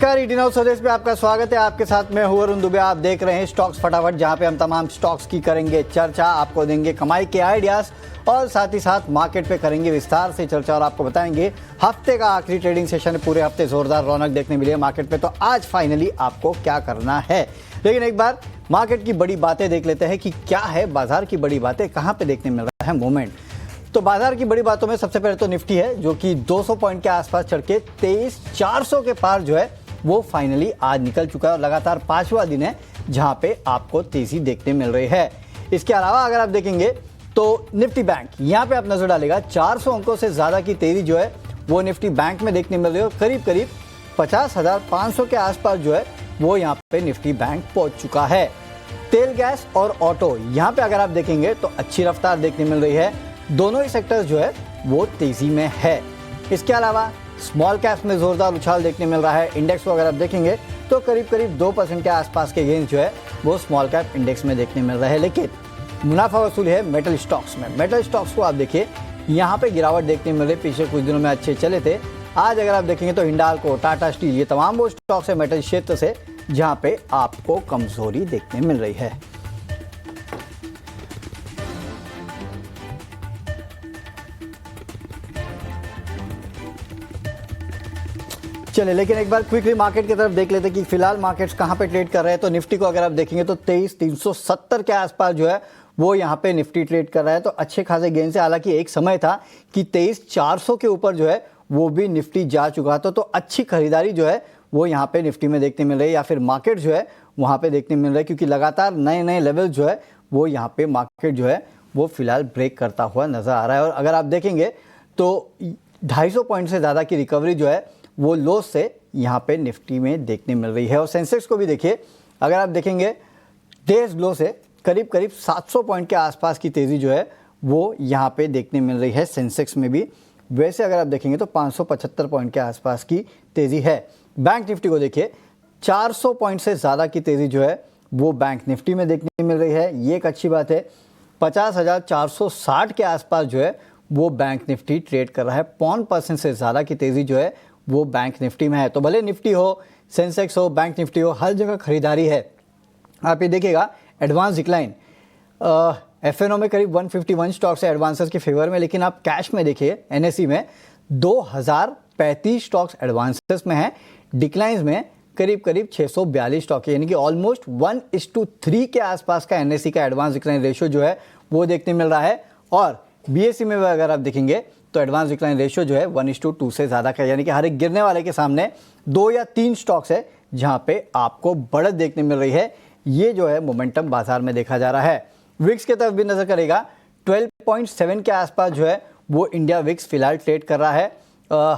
नमस्कार, ET now स्वदेश पे आपका स्वागत है। आपके साथ मैं हूं अरुण दुबे। आप देख रहे हैं स्टॉक्स फटाफट, जहां पे हम तमाम स्टॉक्स की करेंगे चर्चा, आपको देंगे कमाई के आइडियाज और साथ ही साथ मार्केट पे करेंगे विस्तार से चर्चा और आपको बताएंगे हफ्ते का आखिरी ट्रेडिंग सेशन। पूरे हफ्ते जोरदार रौनक देखने मिली है मार्केट पे, तो आज फाइनली आपको क्या करना है। लेकिन एक बार मार्केट की बड़ी बातें देख लेते हैं कि क्या है बाजार की बड़ी बातें, कहाँ पे देखने मिल रहा है मूवमेंट। तो बाजार की बड़ी बातों में सबसे पहले तो निफ्टी है, जो कि 200 पॉइंट के आसपास चढ़ के 23,400 के पार जो है वो फाइनली आज निकल चुका है और लगातार 5वां दिन है जहां पे आपको तेजी देखने मिल रही है। इसके अलावा अगर आप देखेंगे तो निफ्टी बैंक, यहां पे आप नजर डालेगा 400 अंकों से ज्यादा की तेजी जो है वो निफ्टी बैंक में देखने मिल रही है और करीब करीब 50,500 के आसपास जो है वो यहाँ पे निफ्टी बैंक पहुंच चुका है। तेल गैस और ऑटो, यहाँ पे अगर आप देखेंगे तो अच्छी रफ्तार देखने मिल रही है, दोनों ही सेक्टर्स जो है वो तेजी में है। इसके अलावा स्मॉल कैप्स में जोरदार उछाल देखने मिल रहा है। इंडेक्स को अगर आप देखेंगे तो करीब करीब 2% के आसपास के गेंस जो है वो स्मॉल कैप इंडेक्स में देखने मिल रहा है। लेकिन मुनाफा वसूल है मेटल स्टॉक्स में। मेटल स्टॉक्स को आप देखिए, यहाँ पे गिरावट देखने मिल रही है। पिछले कुछ दिनों में अच्छे चले थे, आज अगर आप देखेंगे तो हिंडाल्को, टाटा स्टील, ये तमाम वो स्टॉक्स है मेटल क्षेत्र से जहाँ पे आपको कमजोरी देखने मिल रही है। चलिए, लेकिन एक बार क्विकली मार्केट की तरफ देख लेते हैं कि फिलहाल मार्केट्स कहां पे ट्रेड कर रहे हैं। तो निफ्टी को अगर आप देखेंगे तो 23,370 के आसपास जो है वो यहां पे निफ्टी ट्रेड कर रहा है, तो अच्छे खासे गेन से। हालांकि एक समय था कि 23,400 के ऊपर जो है वो भी निफ्टी जा चुका था, तो अच्छी खरीदारी जो है वो यहाँ पे निफ्टी में देखने मिल रही है, या फिर मार्केट जो है वहाँ पे देखने मिल रहा है, क्योंकि लगातार नए नए लेवल जो है वो यहाँ पे मार्केट जो है वो फिलहाल ब्रेक करता हुआ नजर आ रहा है। और अगर आप देखेंगे तो 250 पॉइंट से ज़्यादा की रिकवरी जो है वो लो से यहाँ पे निफ्टी में देखने मिल रही है। और सेंसेक्स को भी देखिए, अगर आप देखेंगे डेज लो से करीब करीब 700 पॉइंट के आसपास की तेज़ी जो है वो यहाँ पे देखने मिल रही है सेंसेक्स में भी। वैसे अगर आप देखेंगे तो 575 पॉइंट के आसपास की तेज़ी है। बैंक निफ्टी को देखिए, 400 पॉइंट से ज़्यादा की तेज़ी जो है वो बैंक निफ्टी में देखने मिल रही है, ये एक अच्छी बात है। 50,460 के आसपास जो है वो बैंक निफ्टी ट्रेड कर रहा है। 0.5% से ज़्यादा की तेज़ी जो है वो बैंक निफ्टी में है। तो भले निफ्टी हो, सेंसेक्स हो, बैंक निफ्टी हो, हर जगह खरीदारी है। आप ये देखिएगा एडवांस डिक्लाइन, एफएनओ में करीब 151 स्टॉक्स है एडवांसेस के फेवर में, लेकिन आप कैश में देखिए एनएसई में 2035 स्टॉक्स एडवांसेस में है, डिक्लाइंस में करीब करीब 642 स्टॉक है, यानी कि ऑलमोस्ट 1:3 के आसपास का एनएसई का एडवांस डिक्लाइन रेशियो जो है वो देखने मिल रहा है। और बीएसई में अगर आप देखेंगे तो एडवांस डिक्लाइन रेशियो जो है 1:2 से ज़्यादा का, यानी कि हर एक गिरने वाले के सामने 2 या 3 स्टॉक्स है जहां पे आपको बढ़त देखने मिल रही है। ये जो है मोमेंटम बाजार में देखा जा रहा है। विक्स की तरफ भी नजर करेगा, 12.7 के आसपास जो है वो इंडिया विक्स फिलहाल ट्रेड कर रहा है।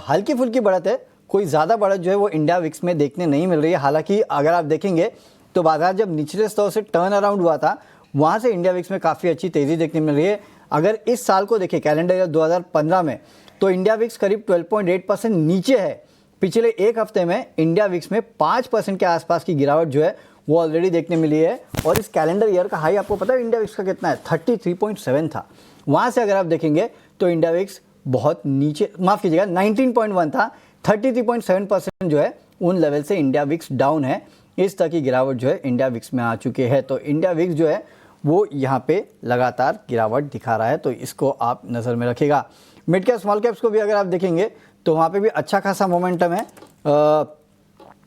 हल्की फुल्की बढ़त है, कोई ज़्यादा बढ़त जो है वो इंडिया विक्स में देखने नहीं मिल रही है। हालांकि अगर आप देखेंगे तो बाजार जब निचले स्तर से टर्न अराउंड हुआ था, वहाँ से इंडिया विक्स में काफ़ी अच्छी तेज़ी देखने मिल रही है। अगर इस साल को देखें कैलेंडर ईयर 2015 में, तो इंडिया विक्स करीब 12.8% नीचे है। पिछले एक हफ्ते में इंडिया विक्स में 5% के आसपास की गिरावट जो है वो ऑलरेडी देखने मिली है। और इस कैलेंडर ईयर का हाई आपको पता है इंडिया विक्स का कितना है? 33.7 था। वहाँ से अगर आप देखेंगे तो इंडिया विक्स बहुत नीचे, माफ़ कीजिएगा 19.1 था, 33.7% जो है उन लेवल से इंडिया विक्स डाउन है। इस तरह की गिरावट जो है इंडिया विक्स में आ चुकी है। तो इंडिया विक्स जो है वो यहाँ पे लगातार गिरावट दिखा रहा है, तो इसको आप नज़र में रखिएगा। मिड कैप स्मॉल कैप्स को भी अगर आप देखेंगे तो वहाँ पे भी अच्छा खासा मोमेंटम है।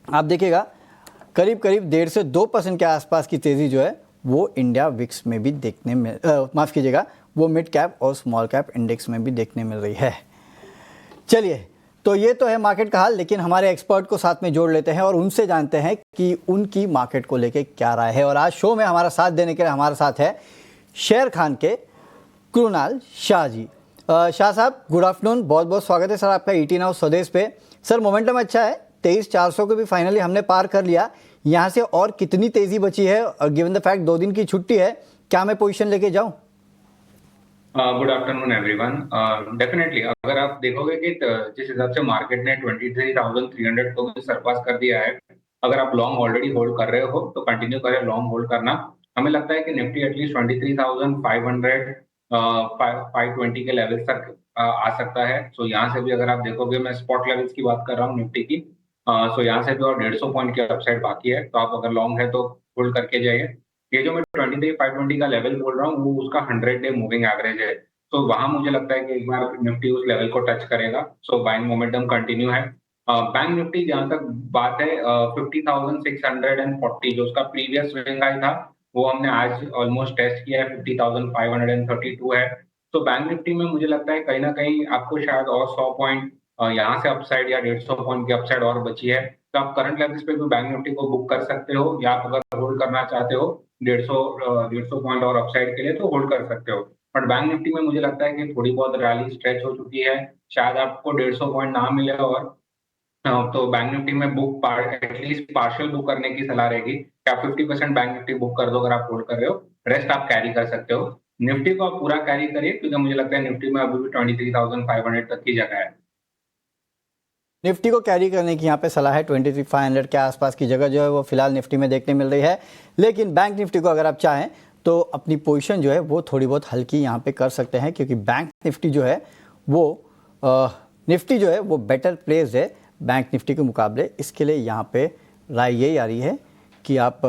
आप देखिएगा करीब करीब 1.5 से 2% के आसपास की तेज़ी जो है वो इंडिया विक्स में भी देखने में, माफ़ कीजिएगा, वो मिड कैप और स्मॉल कैप इंडेक्स में भी देखने मिल रही है। चलिए, तो ये तो है मार्केट का हाल, लेकिन हमारे एक्सपर्ट को साथ में जोड़ लेते हैं और उनसे जानते हैं कि उनकी मार्केट को लेके क्या राय है। और आज शो में हमारा साथ देने के लिए हमारे साथ है शेर खान के कृणाल शाह जी। शाह साहब, गुड आफ्टरनून, बहुत बहुत स्वागत है सर आपका ईटी नाउ स्वदेश पे। सर, मोमेंटम अच्छा है, 23,400 को भी फाइनली हमने पार कर लिया। यहाँ से और कितनी तेजी बची है? और गिवन द फैक्ट 2 दिन की छुट्टी है, क्या मैं पोजीशन लेके जाऊँ? Good afternoon everyone. डेफिनेटली अगर आप देखोगे कि जिस हिसाब से मार्केट ने 23,300 को भी सरपास कर दिया है, अगर आप लॉन्ग ऑलरेडी होल्ड कर रहे हो तो कंटिन्यू करें लॉन्ग होल्ड करना। हमें लगता है कि निफ्टी एटलीस्ट 23,500 520 के लेवल्स तक आ सकता है। सो यहाँ से भी अगर आप देखोगे, मैं स्पॉट लेवल्स की बात कर रहा हूँ निफ्टी की, सो यहाँ से भी और 150 पॉइंट की अपसाइड बाकी है, तो आप अगर लॉन्ग है तो होल्ड करके जाइए। ये जो मैं 23,520 का लेवल बोल रहा हूँ, वो उसका 100 डे मूविंग एवरेज है। तो वहाँ मुझे लगता है कि एक बार निफ्टी उस लेवल को टच करेगा, सो बाइंग मोमेंटम कंटिन्यू है। बैंक निफ्टी जहाँ तक बात है, 50,640 जो उसका प्रीवियस स्विंग हाई था, वो हमने आज ऑलमोस्ट टेस्ट किया है, 50,532 है। तो बैंक निफ्टी में मुझे लगता है कहीं न कहीं आपको शायद और 100 पॉइंट यहाँ से अपसाइड या 150 पॉइंट की अपसाइड और बची है। तो आप करंट लेवल्स पे भी बैंक निफ्टी को बुक कर सकते हो, या आप अगर होल्ड करना चाहते हो 150 पॉइंट और अपसाइड के लिए तो होल्ड कर सकते हो। बट बैंक निफ्टी में मुझे लगता है कि थोड़ी बहुत रैली स्ट्रेच हो चुकी है, शायद आपको 150 पॉइंट ना मिले, और तो बैंक निफ्टी में एटलीस्ट पार्शियल बुक करने की सलाह रहेगी कि आप 50% बैंक निफ्टी बुक कर दो अगर आप होल्ड कर रहे हो, रेस्ट आप कैरी कर सकते हो। निफ्टी को आप पूरा कैरी करिए, क्योंकि मुझे लगता है निफ्टी में अभी भी 23,500 तक की जगह है। निफ्टी को कैरी करने की यहाँ पे सलाह है, 23,500 के आसपास की जगह जो है वो फिलहाल निफ्टी में देखने मिल रही है। लेकिन बैंक निफ्टी को अगर आप चाहें तो अपनी पोजीशन जो है वो थोड़ी बहुत हल्की यहाँ पे कर सकते हैं, क्योंकि बैंक निफ्टी जो है वो निफ्टी जो है वो बेटर प्लेस है बैंक निफ्टी के मुकाबले। इसके लिए यहाँ पे राय यही आ रही है कि आप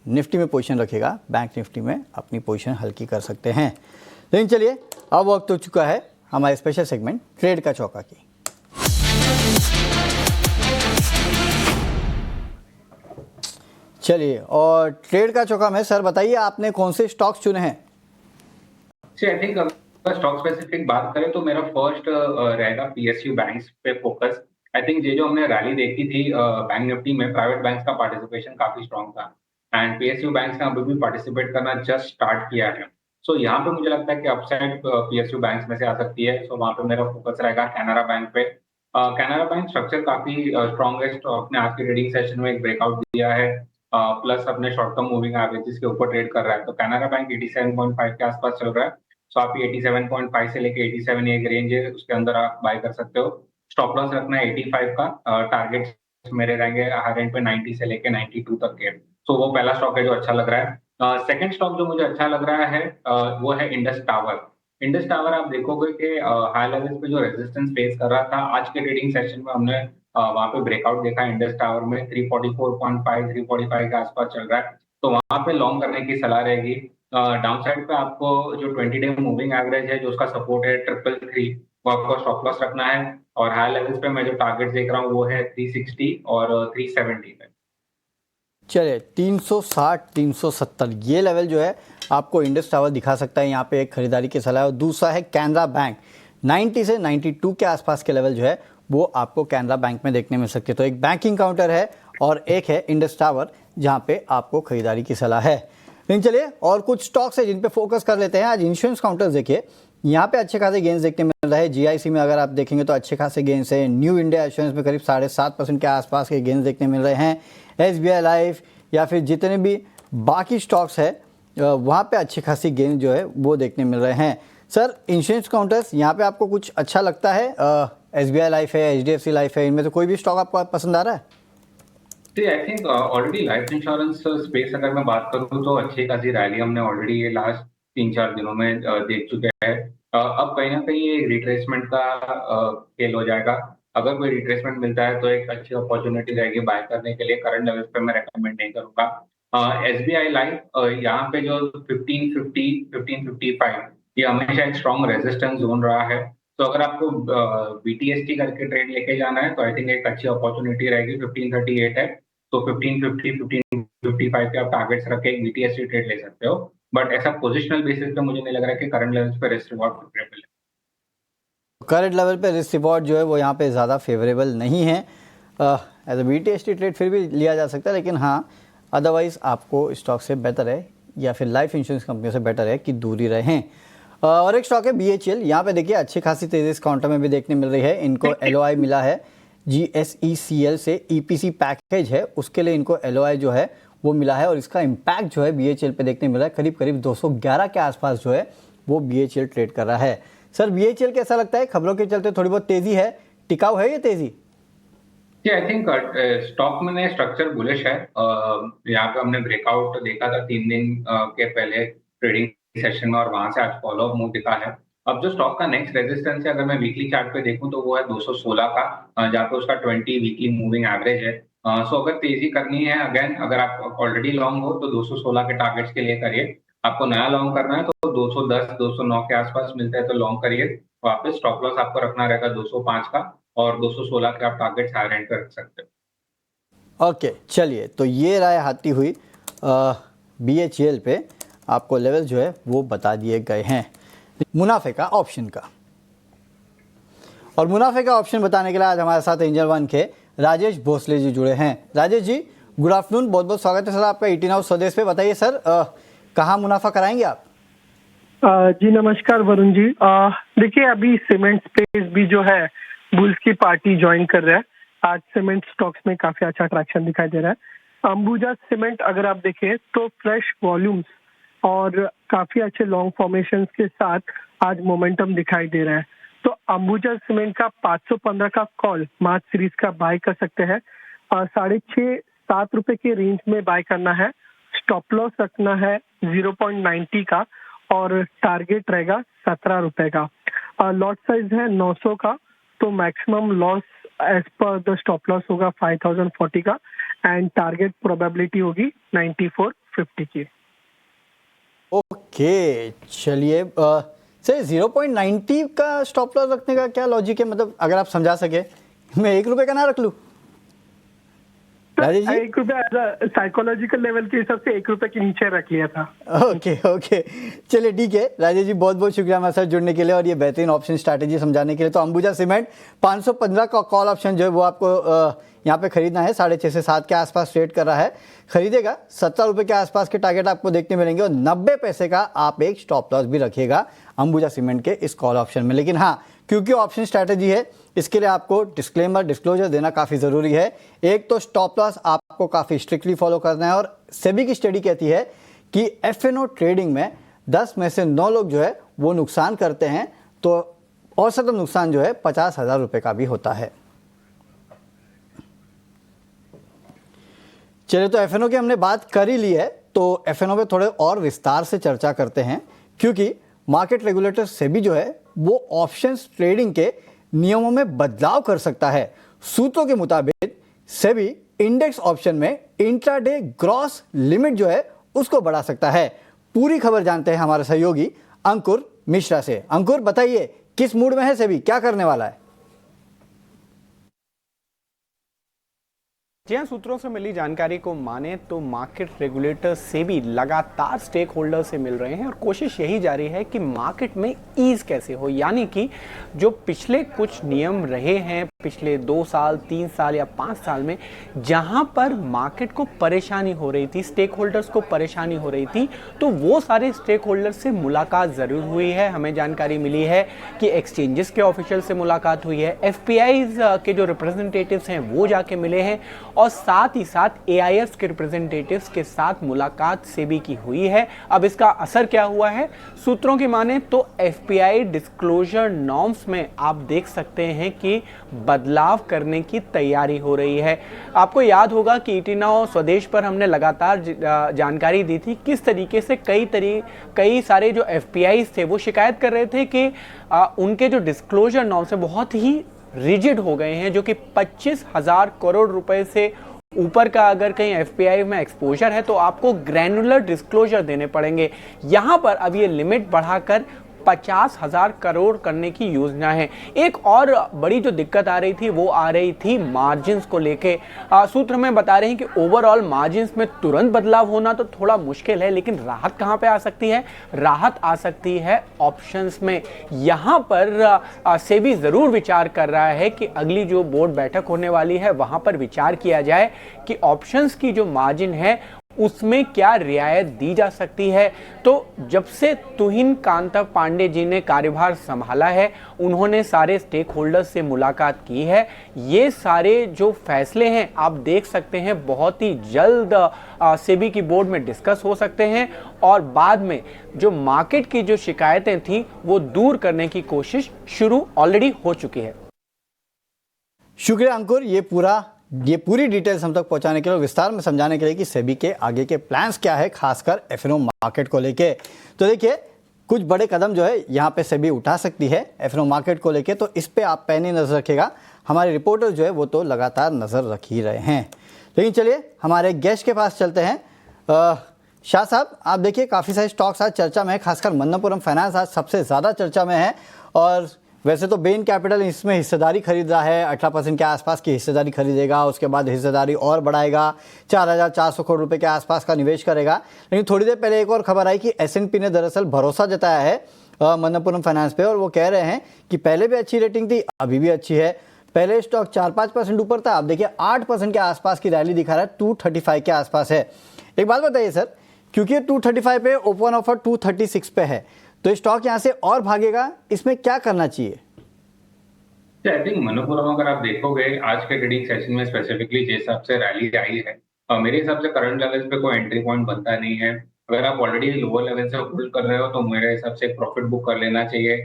निफ्टी में पोजीशन रखेगा, बैंक निफ्टी में अपनी पोजीशन हल्की कर सकते हैं। लेकिन चलिए, अब वक्त हो चुका है हमारे स्पेशल सेगमेंट ट्रेड का चौका की। चलिए, और ट्रेड का चौका में सर बताइए आपने कौन से स्टॉक्स चुने हैं? आई थिंक अगर स्टॉक स्पेसिफिक बात करें तो मेरा फर्स्ट रहेगा पीएसयू बैंक्स पे फोकस। आई थिंक ये जो हमने रैली देखी थी बैंक निफ्टी में, प्राइवेट बैंक्स का पार्टिसिपेशन काफी स्ट्रांग था, एंड पीएसयू बैंक्स ने अभी भी पार्टिसिपेट करना जस्ट स्टार्ट किया है। सो यहाँ पे मुझे लगता है कि अपसाइड पीएसयू बैंक्स में से आ सकती है। सो वहाँ पे मेरा फोकस रहेगा कैनरा बैंक पे। कैनरा बैंक स्ट्रक्चर काफी स्ट्रॉन्गेस्ट, अपने आज के ट्रेडिंग सेशन में एक ब्रेकआउट दिया है, प्लस अपने शॉर्ट टर्म मूविंग एवरेजेस के ऊपर ट्रेड कर रहा है। तो कैनरा बैंक 87.5 के आसपास चल रहा है। सो आप 87.5 से लेके 87 एक रेंज है, उसके अंदर आप बाय कर सकते हो। स्टॉप लॉस रखना है 85 का, टारगेट मेरे रहेंगे हाई रेंज पे 90 से लेके 92 तक के। तो वो पहला स्टॉक है जो अच्छा लग रहा है। सेकंड स्टॉक जो मुझे अच्छा लग रहा है वो है इंडस टावर। इंडस टावर आप देखोगे कि हाई लेवल्स पे जो रेजिस्टेंस फेस कर रहा था, आज के ट्रेडिंग सेशन में हमने वहां पे ब्रेकआउट देखा इंडस टावर में, 344.5 345 के आसपास चल रहा है। तो वहां पे लॉन्ग करने की सलाह रहेगी। डाउन साइड पे आपको जो 20 डे मूविंग एवरेज है, जो उसका सपोर्ट है 333, वो आपको स्टॉप लॉस रखना है। और हाई लेवल्स पे मैं जो टारगेट देख रहा हूँ वो है 360 और 370 पे। चलिए, 360 370 ये लेवल जो है आपको इंडस टावर दिखा सकता है, यहाँ पे एक खरीदारी की सलाह है। और दूसरा है कैनरा बैंक, 90 से 92 के आसपास के लेवल जो है वो आपको कैनरा बैंक में देखने मिल सकते हैं। तो एक बैंकिंग काउंटर है और एक है इंडस टावर, जहाँ पे आपको खरीदारी की सलाह है। लेकिन चलिए, और कुछ स्टॉक्स है जिन पे फोकस कर लेते हैं। आज इंश्योरेंस काउंटर्स देखिए, यहाँ पे अच्छे खासे गेंस देखने मिल रहे हैं। जीआईसी में अगर आप देखेंगे तो अच्छे खासे गेंस है। न्यू इंडिया एश्योरेंस में करीब 7.5% के आसपास के गेंस देखने मिल रहे हैं। एसबीआई लाइफ या फिर जितने भी बाकी स्टॉक्स है वहाँ पे अच्छी खासी गेंस जो है वो देखने मिल रहे हैं। सर, इंश्योरेंस काउंटर्स यहाँ पे आपको कुछ अच्छा लगता है? एसबीआई लाइफ है, एचडीएफसी लाइफ है, इनमें से कोई भी स्टॉक आपको पसंद आ रहा है? I think already life insurance space अगर मैं बात करूँ तो अच्छी खासी रैली हमने ऑलरेडी ये लास्ट 3-4 दिनों में देख चुके हैं। अब कहीं ना कहीं ये रिट्रेसमेंट का खेल हो जाएगा। अगर कोई रिट्रेसमेंट मिलता है तो एक अच्छी अपॉर्चुनिटी रहेगी बाय करने के लिए। करंट लेवल्स पे मैं रेकमेंड नहीं करूंगा। एसबीआई लाइफ यहाँ पे जो 1550 1555 ये हमेशा एक स्ट्रॉन्ग रेजिस्टेंस जोन रहा है। तो अगर आपको बीटीएसटी करके ट्रेड लेके जाना है तो आई थिंक एक अच्छी अपॉर्चुनिटी रहेगी। 1538 है, तो 1550 1555 के आप टारगेट्स रख के एक बीटीएससी ट्रेड ले सकते हो। बट ऐसा पोजिशनल बेसिस पे मुझे नहीं लग रहा है कि करंट लेवल्स पे रिस्क रिवॉर्ड फेवरेबल है। करंट लेवल पे रिस्क रिवॉर्ड जो है वो यहाँ पे ज़्यादा फेवरेबल नहीं है। एज अ बीटीएसटी ट्रेड फिर भी लिया जा सकता है, लेकिन हाँ, अदरवाइज़ आपको स्टॉक से बेटर है या फिर लाइफ इंश्योरेंस कंपनियों से बेटर है कि दूरी रहें। और एक स्टॉक है बीएचईएल। यहाँ पे देखिए अच्छी खासी तेज़ी इस काउंटर में भी देखने मिल रही है। इनको एलओआई मिला है जीएसईसीएल से, ईपीसी पैकेज है उसके लिए इनको एलओआई जो है वो मिला है। और इसका इम्पैक्ट जो है बीएचईएल पे देखने मिल रहा है, करीब करीब 211 के आसपास जो है वो बीएचईएल ट्रेड कर रहा है। सर, बीएचईएल कैसा लगता है? खबरों के चलते थोड़ी बहुत तेज़ी है, टिकाऊ है ये तेज़ी? आई थिंक स्टॉक में स्ट्रक्चर बुलिश है। यहाँ पे हमने ब्रेकआउट देखा था 3 दिन के पहले ट्रेडिंग सेशन में, और वहां से आज फॉलोअप मूव दिखा है। अब जो स्टॉक का नेक्स्ट रेजिस्टेंस है, अगर मैं वीकली चार्ट पे देखूं तो वो है 216 का, जहाँ पे उसका 20 वीकली मूविंग एवरेज है। सो अगर तेजी करनी है, अगेन अगर आप ऑलरेडी लॉन्ग हो तो 216 के टारगेट्स के लिए करिए। आपको नया लॉन्ग करना है तो 210 209 के आसपास मिलता है तो लॉन्ग करिए। वापस स्टॉप लॉस आपको रखना रहेगा 205 का, और 216 के आप टारगेट्स हायर एंड कर सकते हो। ओके, चलिए, तो ये राय आती हुई BHEL पे आपको लेवल जो है वो बता दिए गए हैं मुनाफे का ऑप्शन का। और मुनाफे का ऑप्शन बताने के लिए आज हमारे साथ एंजल वन के राजेश भोसले जी जुड़े हैं। राजेश जी, गुड आफ्टरनून, बहुत बहुत स्वागत है सर आपका 18 हाउस स्वदेश पे। बताइए सर, कहाँ मुनाफा कराएंगे आप? जी नमस्कार वरुण जी। देखिए, अभी सीमेंट स्पेस भी जो है बुल्स की पार्टी ज्वाइन कर रहा है। आज सीमेंट स्टॉक्स में काफी अच्छा ट्रैक्शन दिखाई दे रहा है। अंबुजा सीमेंट अगर आप देखें तो फ्रेश वॉल्यूम्स और काफी अच्छे लॉन्ग फॉर्मेशन के साथ आज मोमेंटम दिखाई दे रहा है। तो अंबुजा सीमेंट का 515 का कॉल मार्च सीरीज का बाय कर सकते हैं। 6.5-7 रुपए के रेंज में बाय करना है। स्टॉप लॉस रखना है 0.90 का और टारगेट रहेगा 17 रुपए का। लॉट साइज है 900 का, तो maximum loss as per the stop loss होगा 5040 का एंड टारगेट प्रोबेबिलिटी होगी 9450 की। ओके, चलिए, सर 0.90 का स्टॉप लॉस रखने का क्या लॉजिक है? मतलब अगर आप समझा सके, मैं 1 रुपए का ना रख लूँ? राजेश जी, 1 रुपया साइकोलॉजिकल लेवल के हिसाब से 1 रुपए के नीचे रख लिया था। ओके ओके, चलिए ठीक है। राजेश जी, बहुत बहुत शुक्रिया हमारे साथ जुड़ने के लिए और ये बेहतरीन ऑप्शन स्ट्रैटेजी समझाने के लिए। तो अंबुजा सीमेंट 515 का कॉल ऑप्शन जो है वो आपको यहाँ पे खरीदना है। 6.5 से 7 के आसपास ट्रेड कर रहा है, खरीदेगा 17 रुपए के आसपास के टारगेट आपको देखने मिलेंगे और 90 पैसे का आप एक स्टॉप लॉस भी रखिएगा अंबुजा सीमेंट के इस कॉल ऑप्शन में। लेकिन हाँ, क्योंकि ऑप्शन स्ट्रैटेजी है, इसके लिए आपको डिस्क्लोजर देना काफ़ी ज़रूरी है। एक तो स्टॉप लॉस आपको काफ़ी स्ट्रिक्टली फॉलो करना है और सेबी की स्टडी कहती है कि FNO ट्रेडिंग में 10 में से 9 लोग जो है वो नुकसान करते हैं, तो औसतन नुकसान जो है 50,000 रुपये का भी होता है। चलिए, तो FNO की हमने बात कर ही ली है, तो FNO पे थोड़े और विस्तार से चर्चा करते हैं, क्योंकि मार्केट रेगुलेटर सेबी जो है वो ऑप्शंस ट्रेडिंग के नियमों में बदलाव कर सकता है। सूत्रों के मुताबिक सेबी इंडेक्स ऑप्शन में इंट्राडे ग्रॉस लिमिट जो है उसको बढ़ा सकता है। पूरी खबर जानते हैं हमारे सहयोगी अंकुर मिश्रा से। अंकुर, बताइए किस मूड में है सेबी, क्या करने वाला है? जी हाँ, सूत्रों से मिली जानकारी को माने तो मार्केट रेगुलेटर सेबी लगातार स्टेक होल्डर से मिल रहे हैं और कोशिश यही जारी है कि मार्केट में ईज कैसे हो, यानी कि जो पिछले कुछ नियम रहे हैं पिछले 2 साल 3 साल या 5 साल में, जहां पर मार्केट को परेशानी हो रही थी, स्टेक होल्डर्स को परेशानी हो रही थी, तो वो सारे स्टेक होल्डर्स से मुलाकात ज़रूर हुई है। हमें जानकारी मिली है कि एक्सचेंजेस के ऑफिशियल से मुलाकात हुई है, FPIs के जो रिप्रेजेंटेटिव्स हैं वो जाके मिले हैं और साथ ही साथ AIFs के रिप्रेजेंटेटिव्स के साथ मुलाकात सेबी की हुई है। अब इसका असर क्या हुआ है? सूत्रों की माने तो FPI डिस्क्लोजर नॉर्म्स में आप देख सकते हैं कि बदलाव करने की तैयारी हो रही है। आपको याद होगा कि 18 हाउस स्वदेश पर हमने लगातार जानकारी दी थी किस तरीके से कई सारे जो FPIs थे वो शिकायत कर रहे थे कि उनके जो डिस्क्लोजर नॉर्म्स है बहुत ही रिजिड हो गए हैं, जो कि 25,000 करोड़ रुपए से ऊपर का अगर कहीं FPI में एक्सपोजर है तो आपको ग्रैनुलर डिस्क्लोजर देने पड़ेंगे। यहां पर अब ये लिमिट बढ़ाकर 50,000 करोड़ करने की योजना है। एक और बड़ी जो दिक्कत आ रही थी वो आ रही थी मार्जिन्स को लेके। सूत्र में बता रहे हैं कि ओवरऑल मार्जिन्स में तुरंत बदलाव होना तो थोड़ा मुश्किल है, लेकिन राहत कहां पे आ सकती है? राहत आ सकती है ऑप्शंस में। यहां पर सेबी जरूर विचार कर रहा है कि अगली जो बोर्ड बैठक होने वाली है वहां पर विचार किया जाए कि ऑप्शंस की जो मार्जिन है उसमें क्या रियायत दी जा सकती है। तो जब से तुहिन कांता पांडे जी ने कार्यभार संभाला है, उन्होंने सारे स्टेक होल्डर्स से मुलाकात की है। ये सारे जो फैसले हैं आप देख सकते हैं बहुत ही जल्द सेबी की बोर्ड में डिस्कस हो सकते हैं और बाद में जो मार्केट की जो शिकायतें थी वो दूर करने की कोशिश शुरू ऑलरेडी हो चुकी है। शुक्रिया अंकुर, ये पूरी डिटेल्स हम तक पहुंचाने के लिए, विस्तार में समझाने के लिए कि सेबी के आगे के प्लान्स क्या है, खासकर FNO मार्केट को लेके। तो देखिए, कुछ बड़े कदम जो है यहाँ पे सेबी उठा सकती है एफ मार्केट को लेके, तो इस पे आप पैनी नज़र रखेगा। हमारे रिपोर्टर जो है वो तो लगातार नज़र रख ही रहे हैं। लेकिन चलिए हमारे गेस्ट के पास चलते हैं। शाह साहब, आप देखिए काफ़ी सारे स्टॉक्स आज चर्चा में है, खासकर मन्नपुरम फाइनेंस आज सबसे ज़्यादा चर्चा में है। और वैसे तो बेन कैपिटल इसमें हिस्सेदारी खरीद रहा है, 18% के आसपास की हिस्सेदारी खरीदेगा, उसके बाद हिस्सेदारी और बढ़ाएगा, 4,400 करोड़ रुपए के आसपास का निवेश करेगा। लेकिन थोड़ी देर पहले एक और खबर आई कि S&P ने दरअसल भरोसा जताया है मन्नपुरम फाइनेंस पे, और वो कह रहे हैं कि पहले भी अच्छी रेटिंग थी, अभी भी अच्छी है। पहले स्टॉक 4-5% ऊपर था, अब देखिए 8% के आसपास की रैली दिखा रहा है, 235 के आसपास है। एक बात बताइए सर, क्योंकि 235 पे ओपन ऑफर 236 पे है, तो स्टॉक यहाँ से और भागेगा, इसमें क्या करना चाहिए? आई थिंक मन्नपुरम अगर आप देखोगे आज के ट्रेडिंग सेशन में स्पेसिफिकली जिस हिसाब से रैली आई है, मेरे हिसाब से करंट लेवल्स पे कोई एंट्री पॉइंट बनता नहीं है। अगर आप ऑलरेडी लोअर लेवल से होल्ड कर रहे हो तो मेरे हिसाब से प्रॉफिट बुक कर लेना चाहिए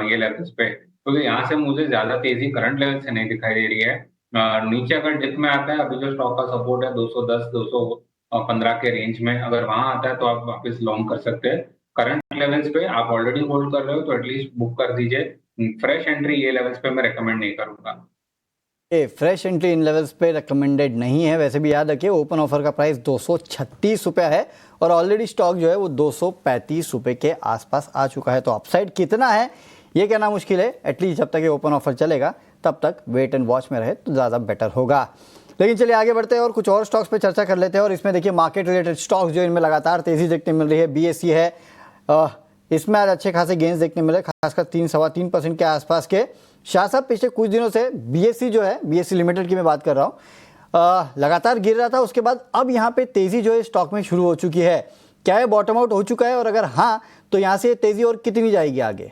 ये लेवल्स पे, क्योंकि यहाँ से मुझे ज्यादा तेजी करंट लेवल से नहीं दिखाई दे रही है। नीचे अगर डिप में आता है, अभी जो स्टॉक का सपोर्ट है 210 215 के रेंज में, अगर वहां आता है तो आप वापस लॉन्ग कर सकते हैं। करंट लेवल्स पे आप ऑलरेडी होल्ड कर रहे हो तो एटलीस्ट बुक कर दीजिए। फ्रेश एंट्री ये लेवल्स पे मैं रेकमेंड नहीं करूंगा। फ्रेश एंट्री इन लेवल्स पे रिकमेंडेड नहीं है। वैसे भी याद रखिए ओपन ऑफर का प्राइस 236 रुपये है और ऑलरेडी स्टॉक जो है वो 235 रुपये के आसपास आ चुका है। तो अपसाइड कितना है ये कहना मुश्किल है, एटलीस्ट जब तक ये ओपन ऑफर चलेगा तब तक वेट एंड वॉच में रहे तो ज़्यादा बेटर होगा। लेकिन चलिए आगे बढ़ते हैं और कुछ और स्टॉक्स पे चर्चा कर लेते हैं। और इसमें देखिए मार्केट रिलेटेड स्टॉक्स जो इनमें लगातार तेजी देखने मिल रही है। BSE है, इसमें आज अच्छे खासे गेंस देखने मिले, खासकर 3-3.25% के आसपास के। शाह साहब, पिछले कुछ दिनों से BSE जो है, BSE लिमिटेड की मैं बात कर रहा हूँ, लगातार गिर रहा था, उसके बाद अब यहाँ पे तेजी जो है स्टॉक में शुरू हो चुकी है। क्या ये बॉटम आउट हो चुका है, और अगर हाँ तो यहाँ से तेजी और कितनी जाएगी आगे?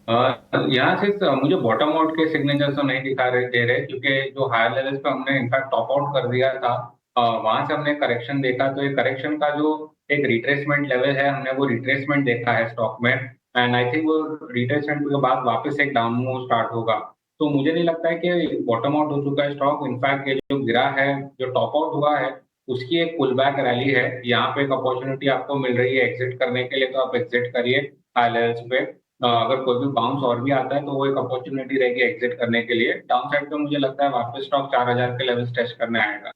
यहाँ से मुझे बॉटम आउट के सिग्नेचर तो नहीं दिखा रहे दे रहे, क्योंकि जो हायर लेवल्स पे हमने इनफैक्ट टॉप आउट कर दिया था, वहां से हमने करेक्शन देखा, तो ये करेक्शन का जो एक रिट्रेसमेंट लेवल है, हमने वो रिट्रेसमेंट देखा है स्टॉक में। एंड आई थिंक वो रिट्रेसमेंट के बाद वापस एक डाउन मूव स्टार्ट होगा। तो मुझे नहीं लगता है कि बॉटम आउट हो चुका है स्टॉक। इनफैक्ट ये जो गिरा है, जो टॉप आउट हुआ है, उसकी एक पुल बैक रैली है। यहाँ पे एक अपॉर्चुनिटी आपको मिल रही है एग्जिट करने के लिए, तो आप एग्जिट करिए हाई लेवल्स पे। अगर कोई भी बाउंस और भी आता है तो वो एक अपॉर्चुनिटी रहेगी एग्जिट करने के लिए। डाउन साइड पे मुझे लगता है वापस स्टॉक 4000 के लेवल टेस्ट करने आएगा।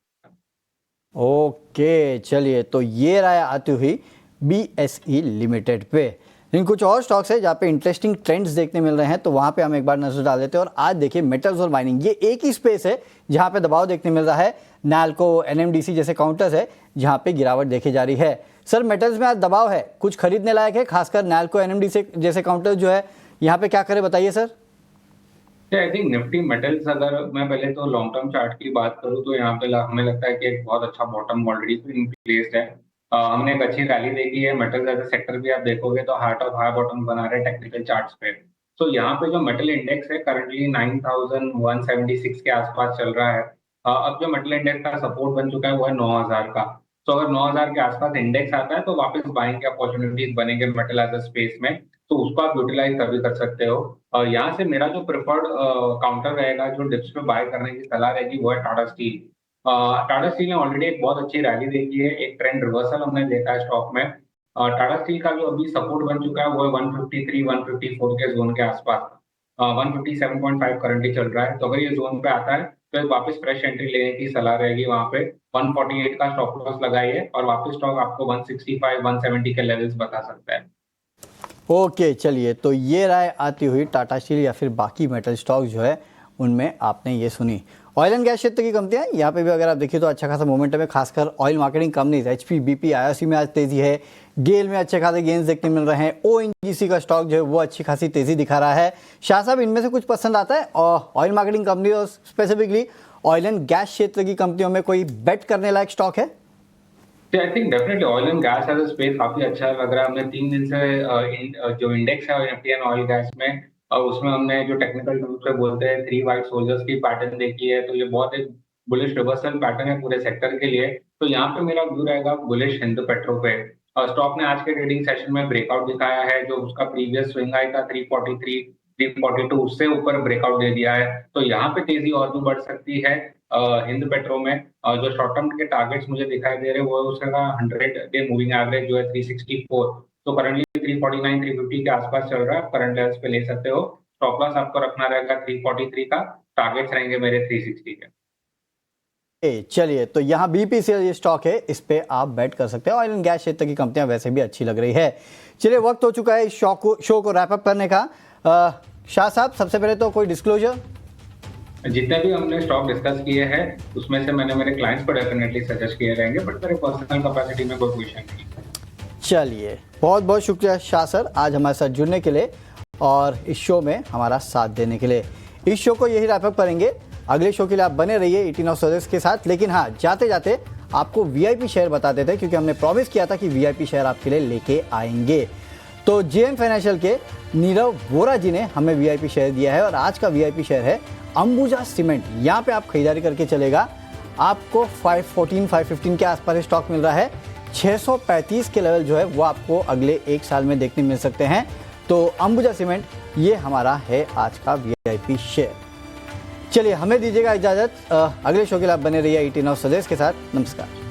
ओके, चलिए तो ये राय आती हुई BSE लिमिटेड पे। लेकिन कुछ और स्टॉक्स है जहाँ पे इंटरेस्टिंग ट्रेंड्स देखने मिल रहे हैं, तो वहाँ पे हम एक बार नजर डाल देते हैं। और आज देखिए मेटल्स और माइनिंग, ये एक ही स्पेस है जहाँ पे दबाव देखने मिल रहा है। नाल्को, NMDC जैसे काउंटर्स है जहाँ पे गिरावट देखी जा रही है। सर, मेटल्स में आज दबाव है, कुछ खरीदने लायक है, खासकर नाल्को, NMDC जैसे काउंटर जो है, यहाँ पे क्या करें बताइए sir? I think Nifty metals, अगर मैं पहले तो लॉन्ग टर्म चार्ट की बात करूँ तो यहाँ पे हमें लगता है कि एक बहुत अच्छा बॉटम ऑलरेडी इन प्लेस है। हमने एक अच्छी रैली देखी है। मेटल एज सेक्टर भी आप देखोगे तो हार्ट ऑफ हाई बॉटम बना रहे टेक्निकल चार्ट्स पे। तो यहाँ पे जो मेटल इंडेक्स है करंटली 9176 के आसपास चल रहा है। अब जो मेटल इंडेक्स का सपोर्ट बन चुका है वो है 9000 का। तो अगर 9000 के आसपास इंडेक्स आता है तो वापस बाइंग के अपॉर्चुनिटीज बनेंगे मेटल एज स्पेस में, तो उसको आप यूटिलाइज तभी कर सकते हो। यहाँ से मेरा जो प्रेफर्ड काउंटर रहेगा, जो डिप्स पे बाय करने की सलाह रहेगी, वो है टाटा स्टील। टाटा स्टील ने ऑलरेडी एक बहुत अच्छी रैली देखी है, एक ट्रेंड रिवर्सल हमने देखा है स्टॉक में। टाटा स्टील का जो अभी सपोर्ट बन चुका है वो है 153 154 के जोन के आसपास। 157.5 करंटली चल रहा है, तो अगर ये जोन पे आता है तो एक वापस फ्रेश एंट्री लेने की सलाह रहेगी। वहां पे 148 का स्टॉप लॉस लगाइए और वापस स्टॉक आपको 165 170 के लेवल्स बता सकता है। ओके, चलिए तो ये राय आती हुई टाटा स्टील या फिर बाकी मेटल स्टॉक जो है उनमें आपने ये सुनी। ऑयल एंड गैस क्षेत्र की कंपनियां, यहाँ पे भी अगर आप देखिए तो अच्छा खासा मोमेंटम है, खासकर oil marketing companies HP, BP, IOC में आज तेजी है। गेल में अच्छे खासे गेंस देखने मिल रहे हैं। ONGC का स्टॉक जो है वो अच्छी खासी तेजी दिखा रहा है। शाह साहब, इनमें से कुछ पसंद आता है? और ऑयल मार्केटिंग कंपनी और स्पेसिफिकली ऑयल एंड गैस क्षेत्र की कंपनियों में कोई बेट करने लायक स्टॉक है? I think definitely oil and gas as a space काफी अच्छा लग रहा है। हमने 3 दिन से जो इंडेक्स है निफ्टी एंड ऑयल गैस में, उसमें हमने जो टेक्निकल टर्म्स पे बोलते हैं 3 वाइट सोल्जर्स की पैटर्न देखी है, तो ये बहुत एक बुलिश रिवर्सल पैटर्न है पूरे सेक्टर के लिए। तो यहाँ पे मेरा व्यू रहेगा बुलिश हिंदुपेट्रो पे। स्टॉक ने आज के ट्रेडिंग सेशन में ब्रेकआउट दिखाया है, जो उसका प्रीवियस स्विंग हाई था 343 342, उससे ऊपर ब्रेकआउट दे दिया है। तो यहाँ पे तेजी और भी बढ़ सकती है हिंदुपेट्रो में। जो शॉर्ट टर्म के टारगेट्स मुझे दिखाई दे रहे हैं वो उसका 100 डे मूविंग एवरेज जो है 364, तो करंटली 349 350 के आसपास चल रहा है, करंट लेवल्स पे ले सकते हो। स्टॉप लॉस आपको रखना रहेगा 343 का, टारगेट्स रहेंगे मेरे 360 के। चलिए, तो यहाँ बीपीसीएल ये स्टॉक है, इस पे आप बैट कर सकते हैं। ऑयल एंड गैस क्षेत्र की कंपनियां वैसे भी अच्छी लग रही है। चलिए, वक्त हो चुका है इस शो को रैप अप करने का। शाह साहब, सबसे पहले तो कोई डिस्क्लोजर? जितने भी हमने स्टॉक डिस्कस किए हैं उसमें से मैंने मेरे क्लाइंट्स को डेफिनेटली सजेस्ट किए रहेंगे, बट मेरे पर्सनल कैपेसिटी में कोई पोजीशन नहीं। चलिए, बहुत बहुत शुक्रिया शाह सर आज हमारे साथ जुड़ने के लिए और इस शो में हमारा साथ देने के लिए। इस शो को यही रैप अप करेंगे। अगले शो के लिए आप बने रहिए 18 सदस्य के साथ। लेकिन हाँ, जाते जाते आपको वीआईपी शेयर बता देते हैं, क्योंकि हमने प्रॉमिस किया था कि वीआईपी शेयर आपके लिए लेके आएंगे। तो जेएम फाइनेंशियल के नीरव वोरा जी ने हमें वीआईपी शेयर दिया है और आज का वीआईपी शेयर है अंबुजा सीमेंट। यहाँ पे आप खरीदारी करके चलेगा, आपको 514 515 के आसपास स्टॉक मिल रहा है। 635 के लेवल जो है वो आपको अगले एक साल में देखने मिल सकते हैं। तो अंबुजा सीमेंट ये हमारा है आज का वीआईपी शेयर। चलिए, हमें दीजिएगा इजाजत। अगले शो के लिए आप बने रहिए 18 सदस्य के साथ। नमस्कार।